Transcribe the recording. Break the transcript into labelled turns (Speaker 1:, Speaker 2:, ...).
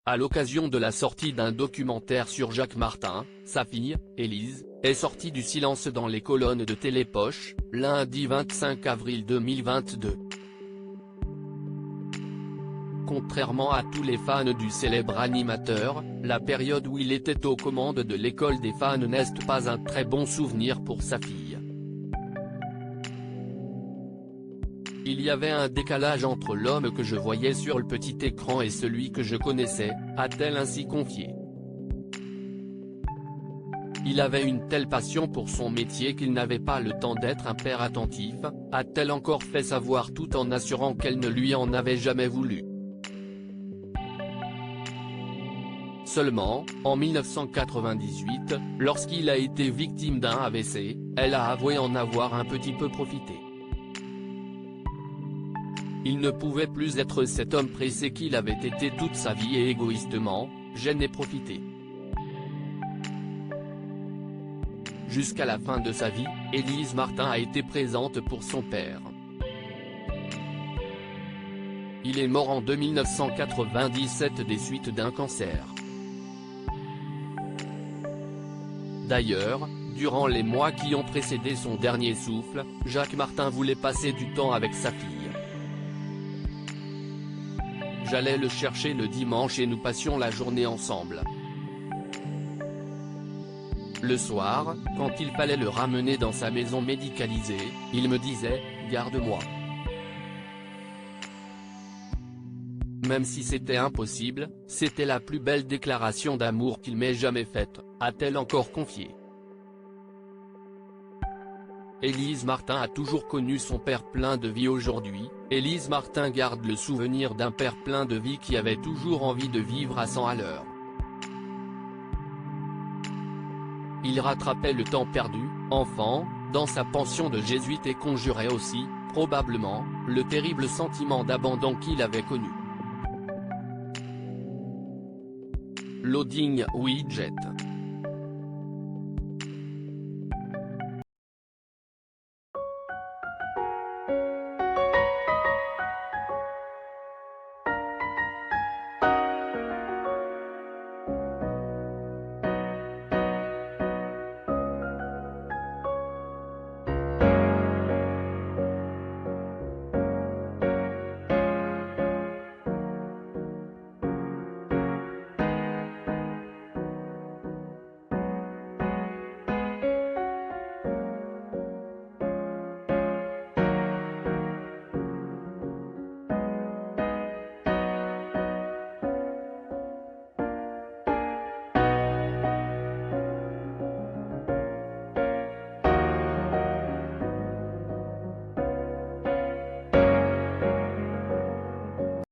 Speaker 1: À l'occasion de la sortie d'un documentaire sur Jacques Martin, sa fille, Élise, est sortie du silence dans les colonnes de Télépoche, lundi 25 avril 2022. Contrairement à tous les fans du célèbre animateur, la période où il était aux commandes de l'école des fans n'est pas un très bon souvenir pour sa fille. Il y avait un décalage entre l'homme que je voyais sur le petit écran et celui que je connaissais, a-t-elle ainsi confié. Il avait une telle passion pour son métier qu'il n'avait pas le temps d'être un père attentif, a-t-elle encore fait savoir tout en assurant qu'elle ne lui en avait jamais voulu. Seulement, en 1998, lorsqu'il a été victime d'un AVC, elle a avoué en avoir un petit peu profité. Il ne pouvait plus être cet homme pressé qu'il avait été toute sa vie et égoïstement, j'en ai profité. Jusqu'à la fin de sa vie, Élise Martin a été présente pour son père. Il est mort en 1997 des suites d'un cancer. D'ailleurs, durant les mois qui ont précédé son dernier souffle, Jacques Martin voulait passer du temps avec sa fille. J'allais le chercher le dimanche et nous passions la journée ensemble. Le soir, quand il fallait le ramener dans sa maison médicalisée, il me disait « Garde-moi ». Même si c'était impossible, c'était la plus belle déclaration d'amour qu'il m'ait jamais faite, a-t-elle encore confié. Élise Martin a toujours connu son père plein de vie. Aujourd'hui, Élise Martin garde le souvenir d'un père plein de vie qui avait toujours envie de vivre à 100 à l'heure. Il rattrapait le temps perdu, enfant, dans sa pension de jésuite et conjurait aussi, probablement, le terrible sentiment d'abandon qu'il avait connu. Loading widget.